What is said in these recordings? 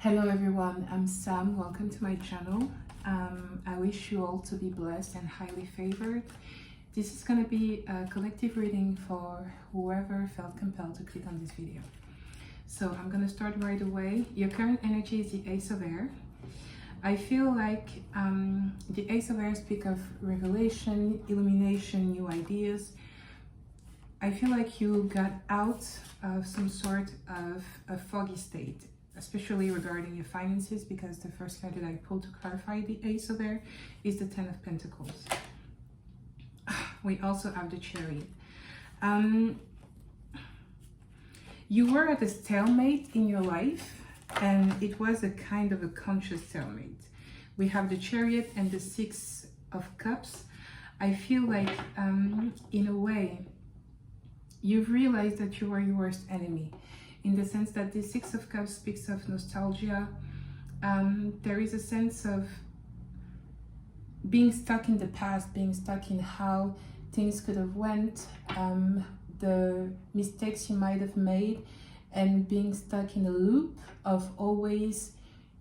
Hello everyone, I'm Sam. Welcome to my channel. I wish you all to be blessed and highly favored. This is going to be a collective reading for whoever felt compelled to click on this video. So I'm going to start right away. Your current energy is the Ace of Air. I feel like the Ace of Air speaks of revelation, illumination, new ideas. I feel like you got out of some sort of a foggy state, especially regarding your finances, because the first card that I pulled to clarify the Ace of Air is the Ten of Pentacles. We also have the Chariot. You were at a stalemate in your life, and it was a kind of a conscious stalemate. We have the Chariot and the Six of Cups. I feel like, in a way, you've realized that you are your worst enemy, in the sense that the Six of Cups speaks of nostalgia. There is a sense of being stuck in the past, being stuck in how things could have went, the mistakes you might have made, and being stuck in a loop of always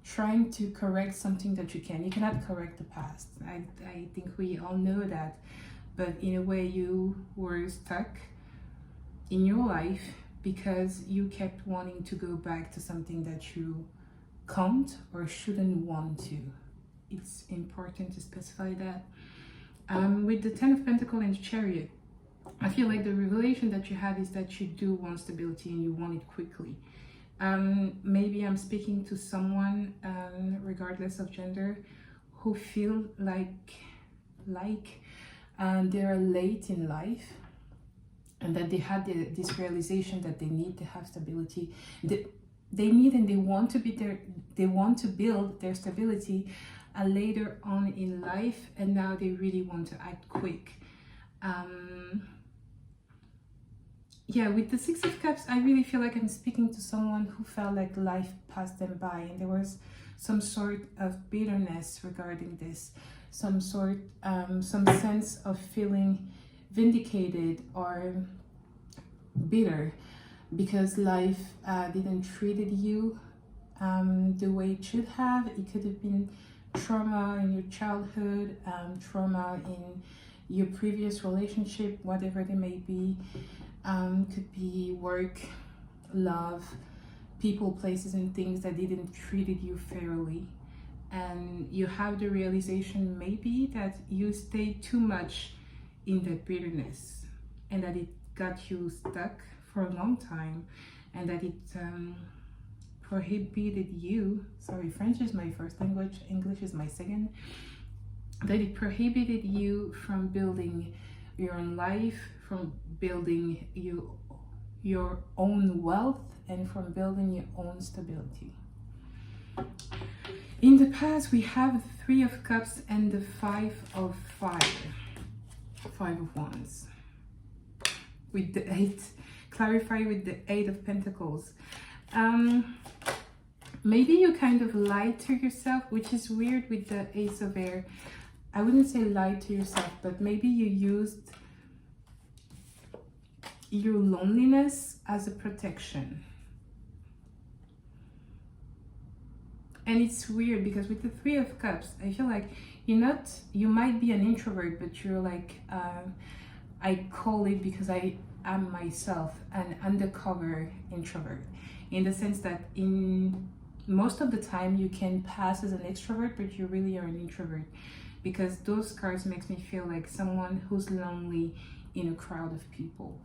trying to correct something that you can. You cannot correct the past. I think we all know that, but in a way you were stuck in your life because you kept wanting to go back to something that you can't or shouldn't want to. It's important to specify that. With the Ten of Pentacles and the Chariot, I feel like the revelation that you had is that you do want stability and you want it quickly. Maybe I'm speaking to someone, regardless of gender, who feel like they're late in life, and that they had this realization that they need to have stability. They need and they want to be there. They want to build their stability later on in life, and now they really want to act quick. Yeah, with the Six of Cups, I really feel like I'm speaking to someone who felt like life passed them by, and there was some sort of bitterness regarding this, some sense of feeling vindicated or bitter because life didn't treated you the way it should have. It could have been trauma in your childhood, trauma in your previous relationship, whatever they may be. Could be work, love, people, places, and things that didn't treated you fairly. And you have the realization maybe that you stayed too much in that bitterness, and that it got you stuck for a long time, and that it prohibited you, sorry, French is my first language, English is my second, that it prohibited you from building your own life, from building your own wealth, and from building your own stability. In the past, we have the Three of Cups and the Five of Wands. With the Eight, clarify with the Eight of Pentacles. Maybe you kind of lied to yourself, which is weird with the Ace of Air. I wouldn't say lie to yourself, but maybe you used your loneliness as a protection. And it's weird because with the Three of Cups, I feel like you might be an introvert, but you're like, I call it, because I am myself, an undercover introvert, in the sense that in most of the time you can pass as an extrovert, but you really are an introvert, because those cards makes me feel like someone who's lonely in a crowd of people.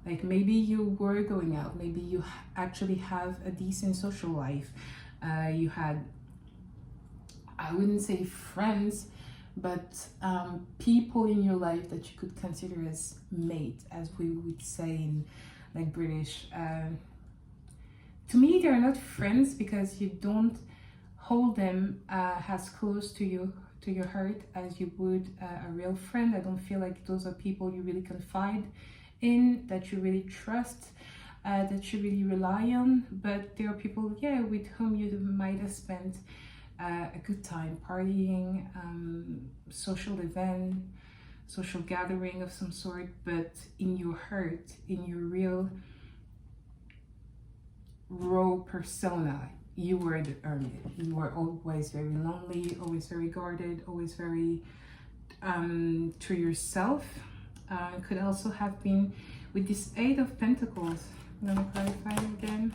Like maybe you were going out, maybe you actually have a decent social life. You had, I wouldn't say friends, but people in your life that you could consider as mate, as we would say in like British. To me, they're not friends because you don't hold them as close to your heart as you would a real friend. I don't feel like those are people you really confide in, that you really trust, that you really rely on. But there are people, yeah, with whom you might have spent a good time partying, social event, social gathering of some sort, but in your heart, in your real raw persona, you were the hermit. You were always very lonely, always very guarded, always very to yourself. Could also have been with this Eight of Pentacles. I'm gonna clarify again.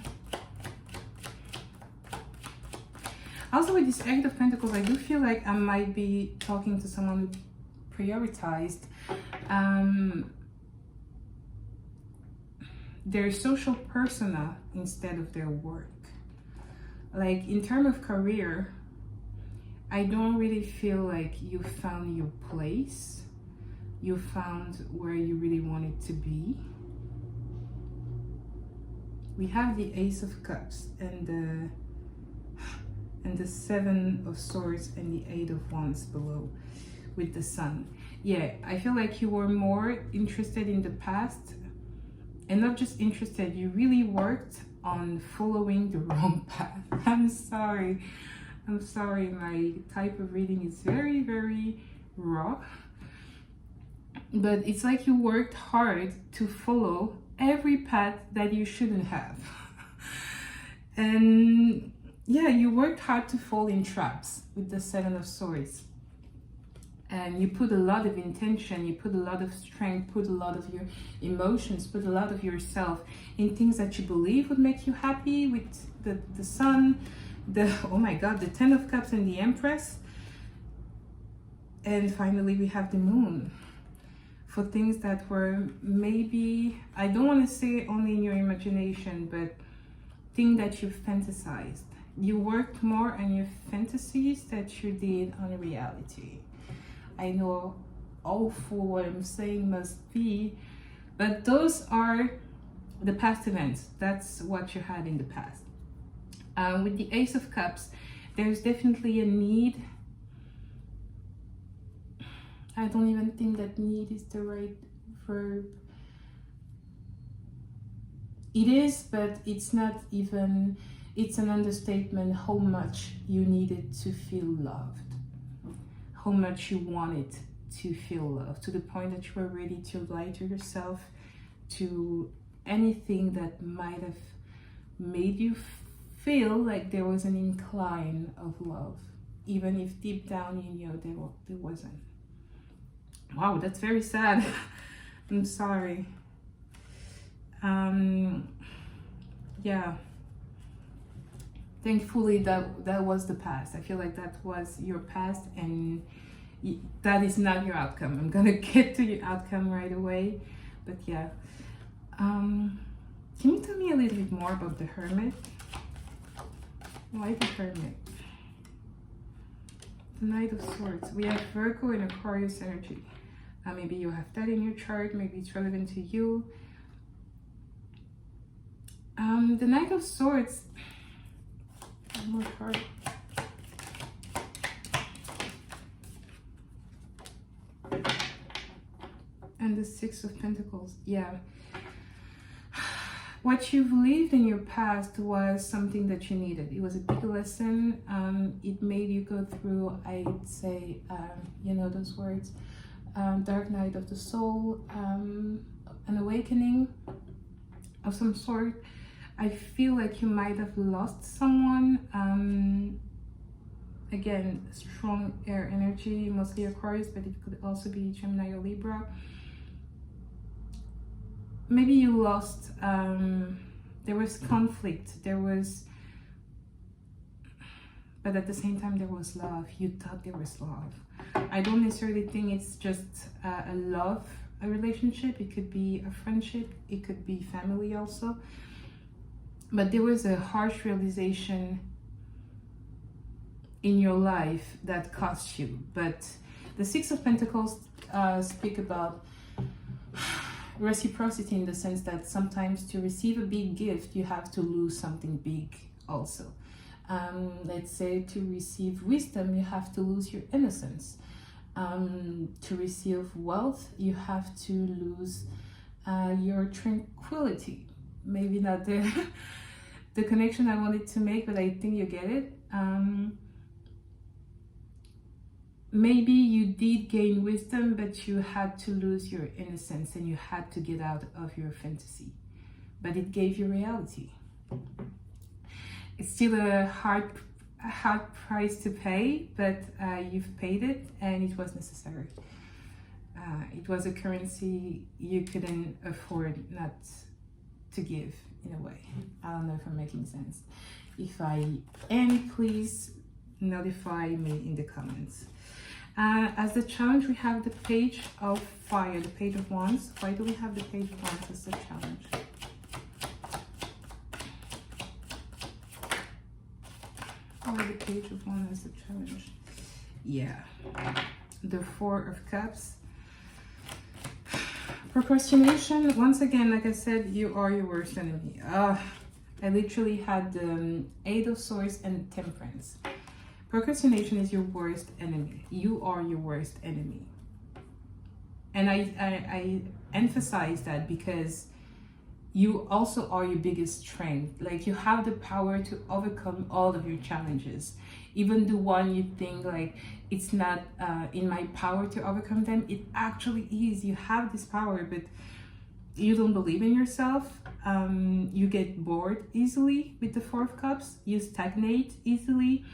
Also with this Eight of Pentacles, I do feel like I might be talking to someone who prioritized their social persona instead of their work. Like in terms of career, I don't really feel like you found your place. You found where you really wanted to be. We have the Ace of Cups and the Seven of Swords and the Eight of Wands below with the Sun. Yeah, I feel like you were more interested in the past, and not just interested, you really worked on following the wrong path. I'm sorry, my type of reading is very, very raw. But it's like you worked hard to follow every path that you shouldn't have. And yeah, you worked hard to fall in traps with the Seven of Swords. And you put a lot of intention, you put a lot of strength, put a lot of your emotions, put a lot of yourself in things that you believe would make you happy, with the Sun, oh my God, the Ten of Cups and the Empress. And finally we have the Moon, for things that were maybe, I don't want to say only in your imagination, but things that you fantasized. You worked more on your fantasies that you did on reality. I know awful what I'm saying must be, but those are the past events. That's what you had in the past. With the Ace of Cups, there's definitely a need. I don't even think that need is the right verb. It is, but it's not even, it's an understatement how much you needed to feel loved. How much you wanted to feel loved, to the point that you were ready to lie to yourself, to anything that might have made you feel like there was an incline of love, even if deep down you knew there wasn't. Wow, that's very sad. I'm sorry. Yeah. Thankfully, that was the past. I feel like that was your past, and that is not your outcome. I'm gonna get to your outcome right away, but yeah. Can you tell me a little bit more about the Hermit? Why the Hermit? The Knight of Swords. We have Virgo and Aquarius energy. Maybe you have that in your chart. Maybe it's relevant to you. The Knight of Swords. One more card. And the Six of Pentacles. Yeah. What you've lived in your past was something that you needed. It was a big lesson. It made you go through, I'd say, you know those words, dark night of the soul, an awakening of some sort. I feel like you might have lost someone. Again, strong air energy, mostly Aquarius, but it could also be Gemini or Libra. Maybe you lost, there was conflict, but at the same time there was love. You thought there was love. I don't necessarily think it's just a relationship. It could be a friendship, it could be family also. But there was a harsh realization in your life that cost you. But the Six of Pentacles speak about reciprocity, in the sense that sometimes to receive a big gift, you have to lose something big also. Let's say to receive wisdom, you have to lose your innocence. To receive wealth, you have to lose your tranquility. Maybe not the connection I wanted to make, but I think you get it. Maybe you did gain wisdom, but you had to lose your innocence and you had to get out of your fantasy. But it gave you reality. It's still a hard price to pay, but you've paid it, and it was necessary. It was a currency you couldn't afford not to give, in a way. I don't know if I'm making sense. If I am, please notify me in the comments. As the challenge, we have the page of fire, the page of wands. Why do we have the page of wands as the challenge? Or the page of wands as the challenge? Yeah. The Four of Cups. Procrastination, once again, like I said, you are your worst enemy. I literally had the Eight of Swords and Temperance. Procrastination is your worst enemy. You are your worst enemy. And I emphasize that because you also are your biggest strength. Like, you have the power to overcome all of your challenges. Even the one you think like it's not in my power to overcome them, it actually is. You have this power, but you don't believe in yourself. You get bored easily with the Four of Cups. You stagnate easily.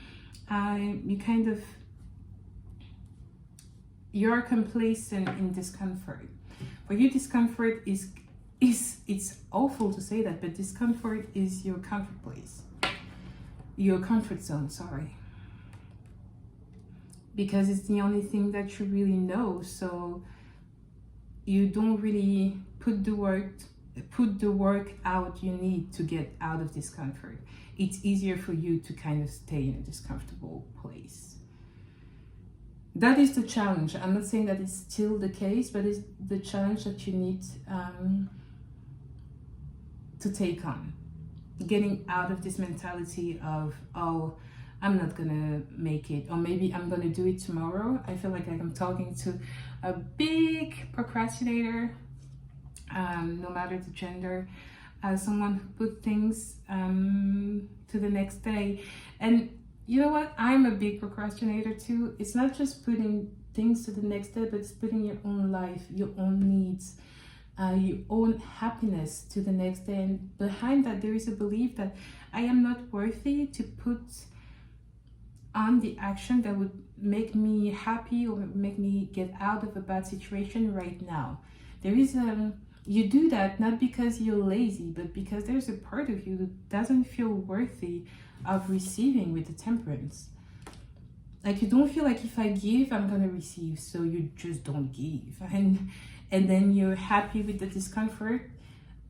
You're complacent in discomfort. For you, discomfort is it's awful to say that, but discomfort is your comfort place, your comfort zone, sorry. Because it's the only thing that you really know, so you don't really put the work out you need to get out of discomfort. It's easier for you to kind of stay in a discomfortable place. That is the challenge. I'm not saying that it's still the case, but it's the challenge that you need to take on. Getting out of this mentality of, oh, I'm not gonna make it, or maybe I'm gonna do it tomorrow. I feel like I'm talking to a big procrastinator, no matter the gender, someone who put things to the next day. And you know what? I'm a big procrastinator too. It's not just putting things to the next day, but it's putting your own life, your own needs, your own happiness to the next day. And behind that, there is a belief that I am not worthy to put on the action that would make me happy or make me get out of a bad situation right now. There is you do that not because you're lazy, but because there's a part of you that doesn't feel worthy of receiving with the Temperance. Like, you don't feel like if I give, I'm gonna receive, so you just don't give. And then you're happy with the discomfort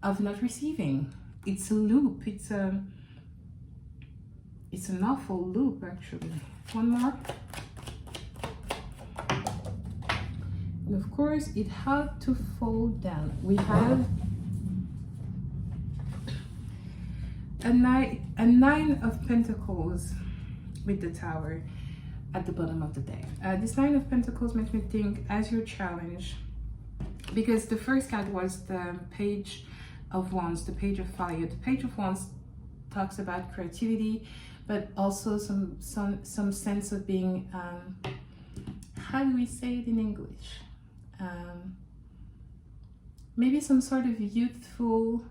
of not receiving. It's a loop. It's an awful loop, actually. One more. And of course, it had to fall down. We have a nine of Pentacles with the Tower at the bottom of the deck. This Nine of Pentacles makes me think, as your challenge, because the first card was the Page of Wands, the Page of Fire. The Page of Wands talks about creativity, but also some sense of being, how do we say it in English? Maybe some sort of youthful,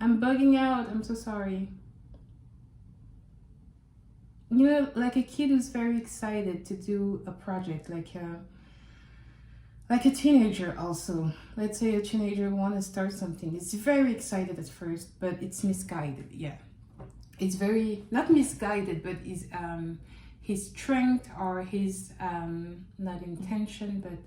I'm bugging out, I'm so sorry. You know, like a kid who's very excited to do a project, like a teenager also. Let's say a teenager wants to start something. It's very excited at first, but it's misguided. Yeah, it's very, not misguided, but is his strength or his not intention, but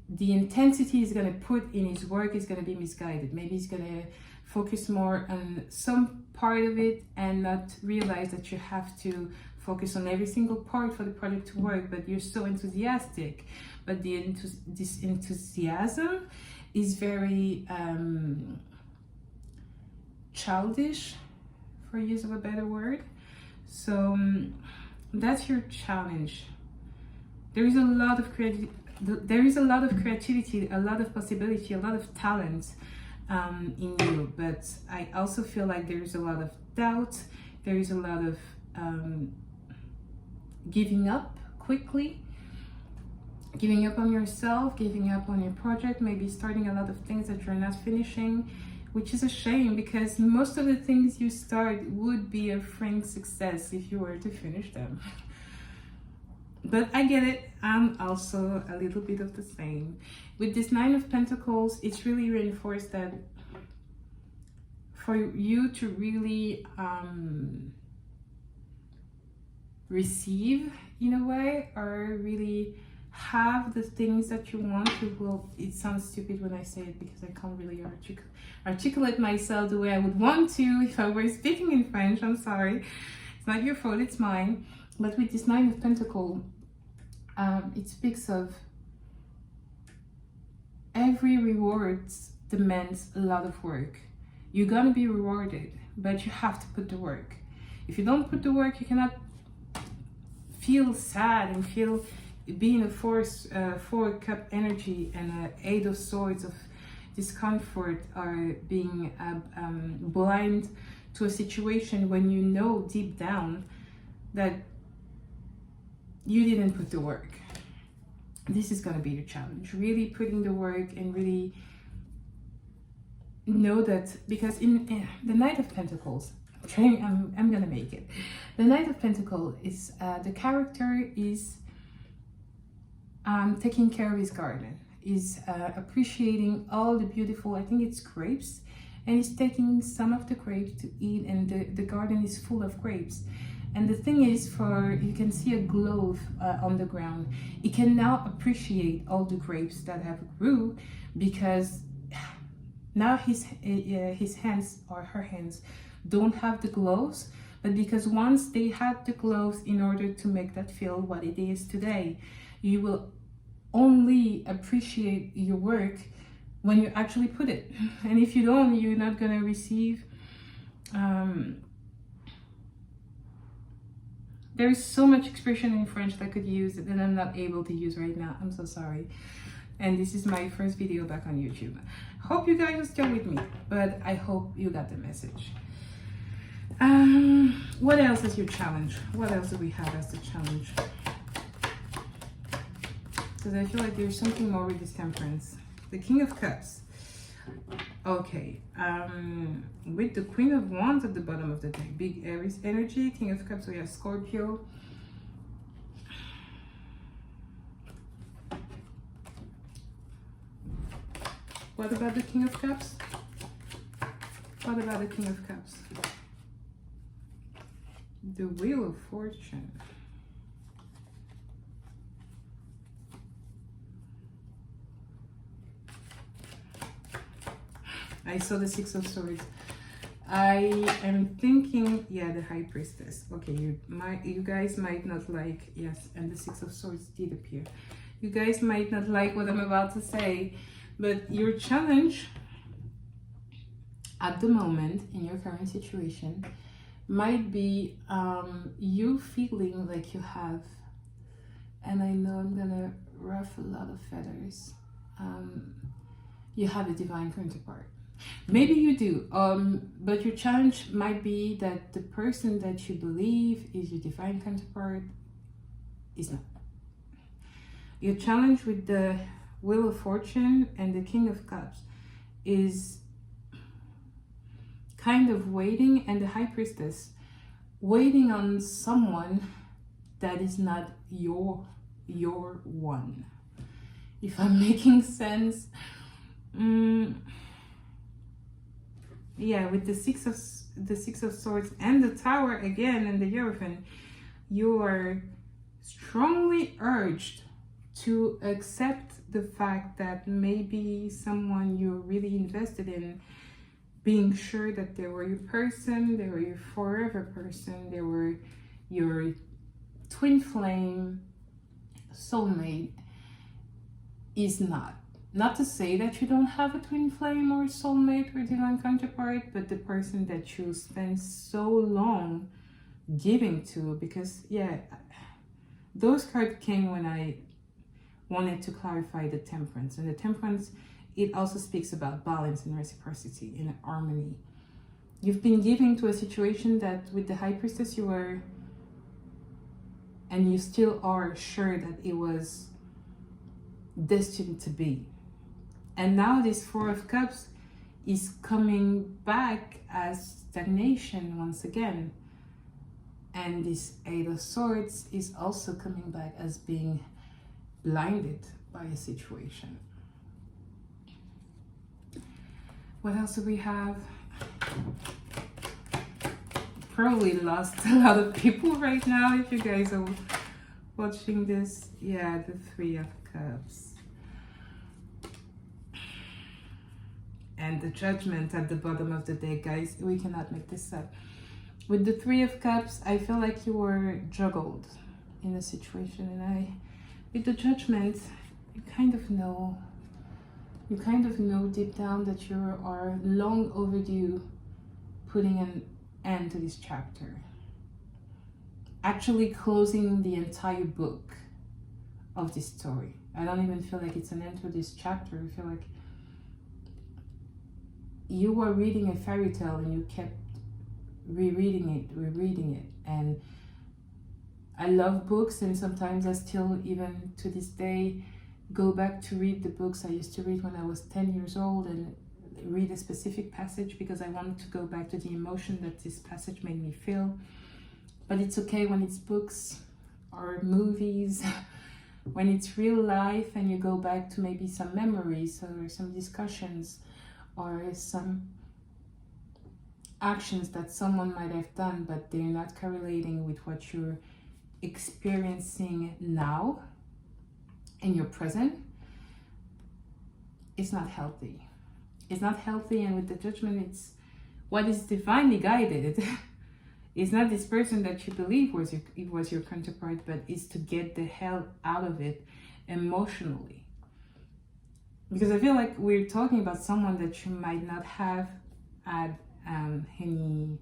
the intensity he's gonna put in his work is gonna be misguided. Maybe he's gonna focus more on some part of it and not realize that you have to focus on every single part for the project to work, but you're so enthusiastic. But this enthusiasm is very childish, for use of a better word. So that's your challenge. There is a lot of creativity, a lot of possibility, a lot of talent in you, but I also feel like there is a lot of doubt. There is a lot of giving up quickly, giving up on yourself, giving up on your project, maybe starting a lot of things that you're not finishing, which is a shame because most of the things you start would be a frank success if you were to finish them. But I get it. I'm also a little bit of the same. With this Nine of Pentacles, it's really reinforced that for you to really receive in a way, or really have the things that you want, you will, it sounds stupid when I say it because I can't really articulate myself the way I would want to if I were speaking in French. I'm sorry. It's not your fault, it's mine. But with this Nine of Pentacles, it speaks of every reward demands a lot of work. You're gonna be rewarded, but you have to put the work. If you don't put the work, you cannot feel sad and feel being a four cup energy and an Eight of Swords of discomfort, or being blind to a situation when you know deep down that you didn't put the work. This is going to be your challenge, really putting the work and really know that, because in the Knight of Pentacles, I'm gonna make it. The Knight of Pentacles is the character is taking care of his garden, is appreciating all the beautiful, I think it's grapes, and he's taking some of the grapes to eat, and the garden is full of grapes. And the thing is, you can see a glove on the ground. He can now appreciate all the grapes that have grew, because now his hands, or her hands, don't have the gloves, but because once they had the gloves in order to make that feel what it is today, you will only appreciate your work when you actually put it. And if you don't, you're not gonna receive. There is so much expression in French that I could use that I'm not able to use right now. I'm so sorry. And this is my first video back on YouTube. Hope you guys are still with me, but I hope you got the message. What else is your challenge? What else do we have as the challenge? Because I feel like there's something more with this Temperance. The King of Cups. Okay. With the Queen of Wands at the bottom of the deck. Big Aries energy. King of Cups, we have Scorpio. What about the King of Cups? What about the King of Cups? The Wheel of Fortune. I saw the Six of Swords. I am thinking, yeah, the High Priestess. Okay, you guys might not like, yes, and the Six of Swords did appear. You guys might not like what I'm about to say, but your challenge at the moment in your current situation might be you feeling like you have, and I know I'm gonna ruffle a lot of feathers, you have a divine counterpart. Maybe you do, but your challenge might be that the person that you believe is your divine counterpart is not. Your challenge with the Wheel of Fortune and the King of Cups is kind of waiting, and the High Priestess, waiting on someone that is not your one. If I'm making sense. Yeah, with the Six of Swords and the Tower again and the Hierophant, you are strongly urged to accept the fact that maybe someone you're really invested in, being sure that they were your person, they were your forever person, they were your twin flame, soulmate, is not. Not to say that you don't have a twin flame or soulmate or divine counterpart, but the person that you spend so long giving to, because yeah, those cards came when I wanted to clarify the Temperance. And the Temperance, it also speaks about balance and reciprocity and harmony. You've been giving to a situation that with the High Priestess you were, and you still are sure that it was destined to be. And now this Four of Cups is coming back as stagnation once again. And this Eight of Swords is also coming back as being blinded by a situation. What else do we have? Probably lost a lot of people right now if you guys are watching this. Yeah, the Three of Cups. And the Judgment at the bottom of the deck, guys. We cannot make this up. With the Three of Cups, I feel like you were juggled in a situation. And with the Judgment, you kind of know deep down that you are long overdue putting an end to this chapter. Actually closing the entire book of this story. I don't even feel like it's an end to this chapter. I feel like you were reading a fairy tale and you kept rereading it. And I love books, and sometimes I still, even to this day, go back to read the books I used to read when I was 10 years old and read a specific passage because I wanted to go back to the emotion that this passage made me feel. But it's okay when it's books or movies, when it's real life and you go back to maybe some memories or some discussions or some actions that someone might have done, but they're not correlating with what you're experiencing now in your present. It's not healthy. It's not healthy. And with the Judgment, it's what is divinely guided. It's not this person that you believe was your counterpart, but it's to get the hell out of it emotionally. Because I feel like we're talking about someone that you might not have had any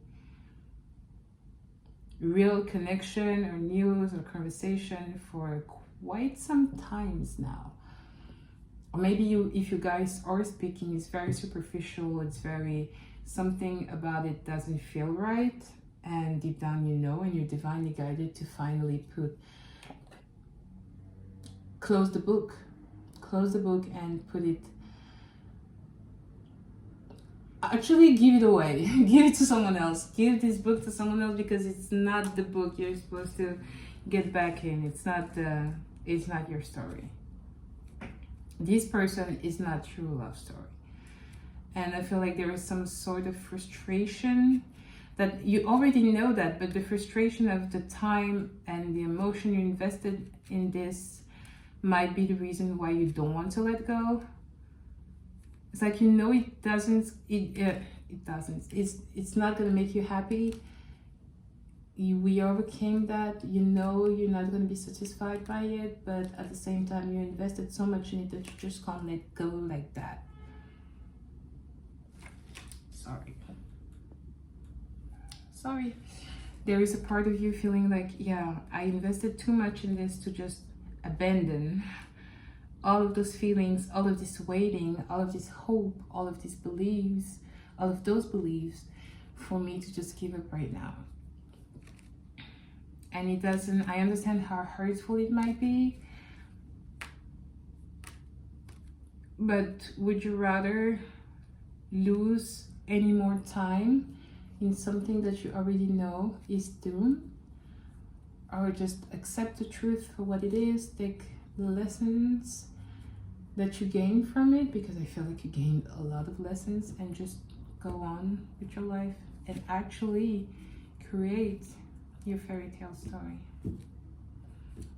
real connection or news or conversation for quite some times now. Or maybe if you guys are speaking, it's very superficial, it's very, something about it doesn't feel right, and deep down you know, and you're divinely guided to finally close the book and put it, actually give it away. Give it to someone else. Give this book to someone else, because it's not the book you're supposed to get back in. It's not your story. This person is not true love story. And I feel like there is some sort of frustration that you already know that, but the frustration of the time and the emotion you invested in this might be the reason why you don't want to let go. It's like, you know, it doesn't. It's not gonna make you happy. We overcame that. You know you're not gonna be satisfied by it, but at the same time you invested so much in it that you just can't let go like that. Sorry. There is a part of you feeling like, yeah, I invested too much in this to just abandon all of those feelings, all of this waiting, all of this hope, all of these beliefs, all of those beliefs, for me to just give up right now. And it doesn't, I understand how hurtful it might be, but would you rather lose any more time in something that you already know is doomed, or just accept the truth for what it is, take the lessons that you gain from it, because I feel like you gained a lot of lessons, and just go on with your life and actually create your fairy tale story?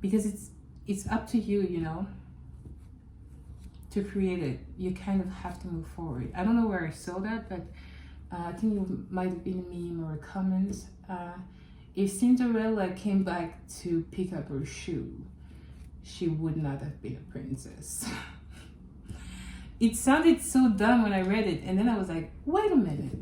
Because it's up to you, you know, to create it. You kind of have to move forward. I don't know where I saw that, but I think it might have been a meme or a comment. If Cinderella came back to pick up her shoe, she would not have been a princess. It sounded so dumb when I read it, and then I was like, wait a minute,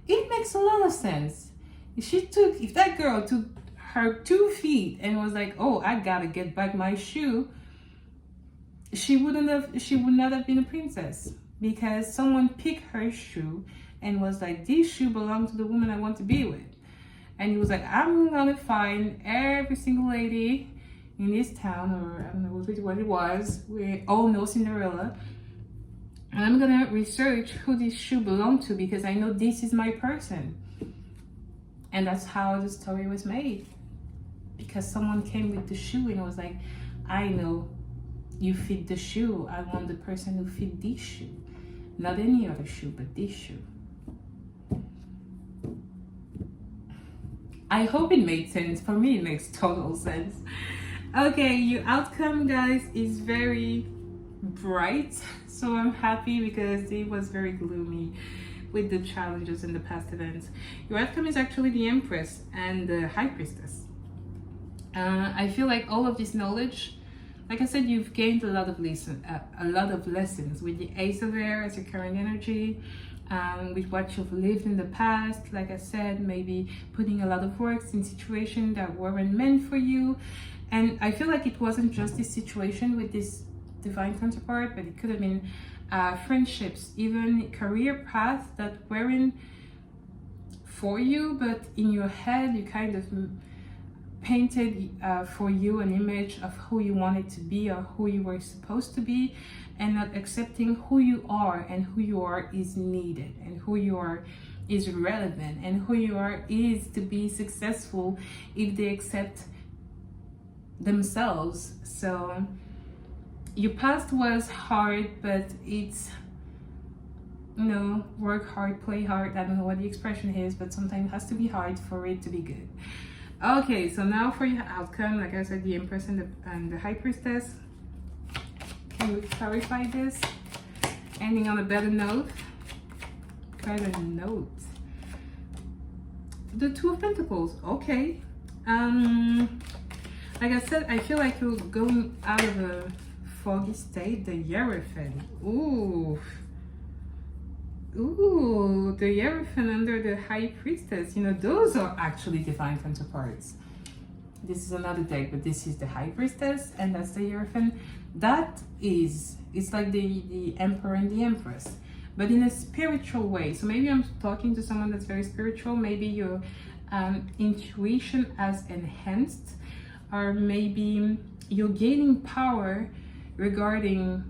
it makes a lot of sense. If that girl took her 2 feet and was like, oh, I gotta get back my shoe, she would not have been a princess, because someone picked her shoe and was like, this shoe belongs to the woman I want to be with. And he was like, I'm gonna find every single lady in this town, or I don't know what it was. We all know Cinderella. And I'm gonna research who this shoe belonged to, because I know this is my person. And that's how the story was made. Because someone came with the shoe and was like, I know you fit the shoe. I want the person who fit this shoe. Not any other shoe, but this shoe. I hope it made sense. For me, it makes total sense. Okay, your outcome, guys, is very bright. So I'm happy, because it was very gloomy with the challenges in the past events. Your outcome is actually the Empress and the High Priestess. I feel like all of this knowledge, like I said, you've gained a lot of lessons with the Ace of Air as your current energy, with what you've lived in the past. Like I said, maybe putting a lot of works in situations that weren't meant for you. And I feel like it wasn't just this situation with this divine counterpart, but it could have been friendships, even career paths that weren't for you, but in your head you kind of painted for you an image of who you wanted to be or who you were supposed to be, and not accepting who you are, and who you are is needed, and who you are is relevant, and who you are is to be successful if they accept themselves. So your past was hard, but it's, you know, work hard, play hard. I don't know what the expression is, but sometimes it has to be hard for it to be good. Okay, so now for your outcome, like I said, the Empress and the High Priestess. Can we clarify this? Ending on a better note. Better note. The Two of Pentacles. Okay. Like I said, I feel like you're going out of a foggy state. The Hierophant. Ooh. Ooh, the Hierophant under the High Priestess. You know, those are actually divine counterparts. This is another deck, but this is the High Priestess, and that's the Hierophant. That is, it's like the Emperor and the Empress, but in a spiritual way. So maybe I'm talking to someone that's very spiritual. Maybe your intuition has enhanced, or maybe you're gaining power regarding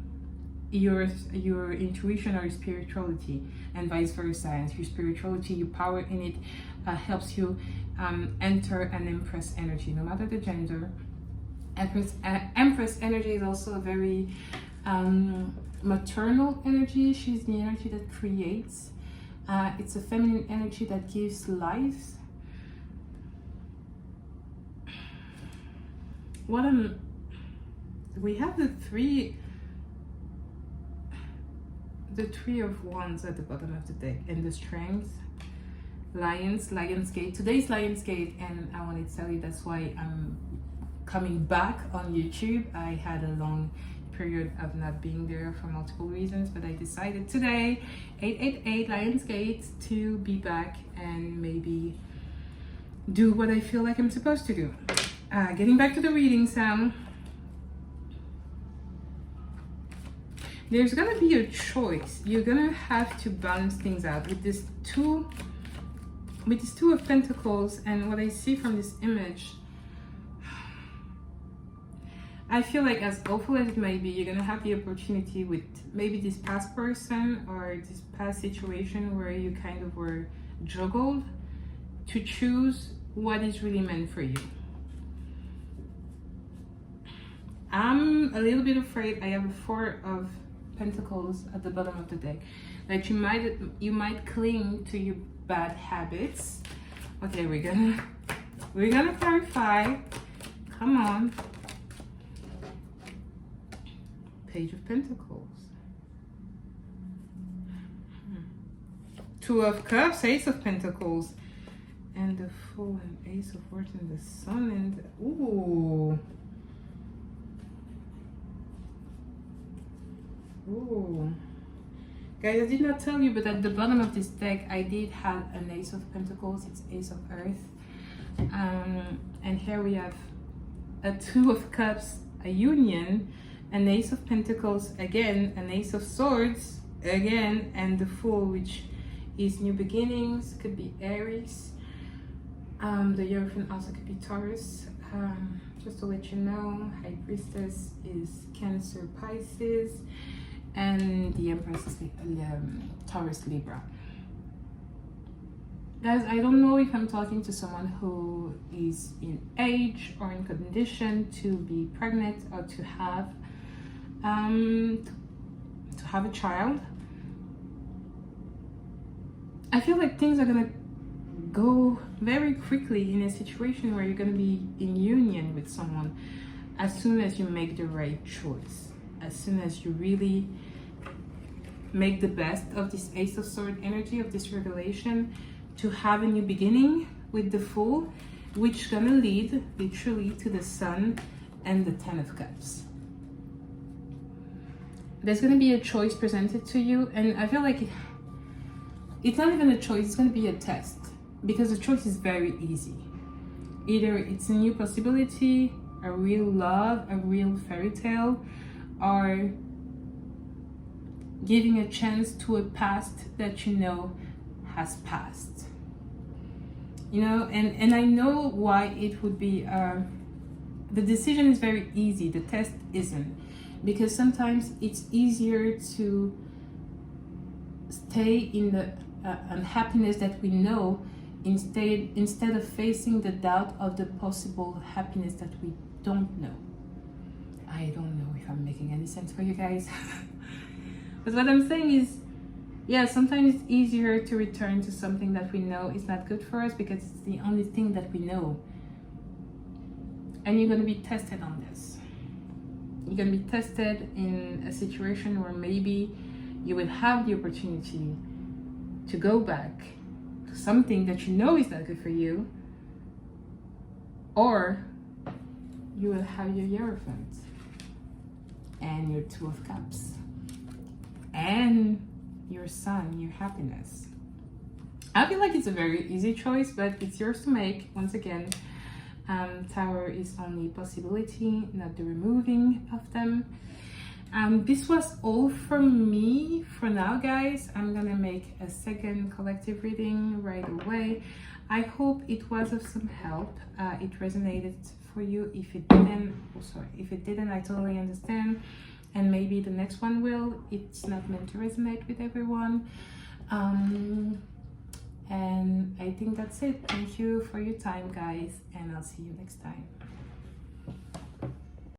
your intuition or your spirituality, and vice versa. And your spirituality, your power in it helps you enter an Empress energy, no matter the gender. Empress energy is also a very maternal energy. She's the energy that creates. It's a feminine energy that gives life. We have the three of Wands at the bottom of the deck, and the Strength, Lionsgate. Today's Lionsgate, and I wanted to tell you that's why I'm coming back on YouTube. I had a long period of not being there for multiple reasons, but I decided today, 888 Lionsgate, to be back and maybe do what I feel like I'm supposed to do. Getting back to the reading, Sam. There's gonna be a choice. You're gonna have to balance things out with these two of Pentacles. And what I see from this image, I feel like, as awful as it may be, you're gonna have the opportunity with maybe this past person or this past situation where you kind of were juggled, to choose what is really meant for you. I'm a little bit afraid. I have a Four of Pentacles at the bottom of the deck, that you might cling to your bad habits. Okay, we're gonna clarify. Come on. Page of Pentacles, Two of Cups, Ace of Pentacles, and the Fool and Ace of Swords and the Sun, and ooh. Ooh. Guys, I did not tell you, but at the bottom of this deck, I did have an Ace of Pentacles. It's Ace of Earth. And here we have a Two of Cups, a Union, an Ace of Pentacles again, an Ace of Swords again, and the Fool, which is new beginnings. Could be Aries. The Hierophant also could be Taurus. Just to let you know, High Priestess is Cancer, Pisces. and the Empress is Taurus Libra. Guys, I don't know if I'm talking to someone who is in age or in condition to be pregnant or to have a child. I feel like things are gonna go very quickly in a situation where you're gonna be in union with someone as soon as you make the right choice, as soon as you really make the best of this Ace of Swords energy, of this revelation, to have a new beginning with the Fool, which is gonna lead literally to the Sun and the Ten of Cups. There's gonna be a choice presented to you, and I feel like it's not even a choice, it's gonna be a test, because the choice is very easy. Either it's a new possibility, a real love, a real fairy tale, or giving a chance to a past that you know has passed. You know, and I know why it would be, the decision is very easy, the test isn't. Because sometimes it's easier to stay in the unhappiness that we know instead of facing the doubt of the possible happiness that we don't know. I don't know if I'm making any sense for you guys. But what I'm saying is, yeah, sometimes it's easier to return to something that we know is not good for us because it's the only thing that we know. And you're going to be tested on this. You're going to be tested in a situation where maybe you will have the opportunity to go back to something that you know is not good for you, or you will have your Hierophant and your Two of Cups and your Sun, your happiness. I feel like it's a very easy choice, but it's yours to make. Once again, Tower is only possibility, not the removing of them. This was all from me for now, guys. I'm gonna make a second collective reading right away. I hope it was of some help. It resonated for you. If it didn't, if it didn't, I totally understand. And maybe the next one will. It's not meant to resonate with everyone. And I think that's it. Thank you for your time, guys, and I'll see you next time.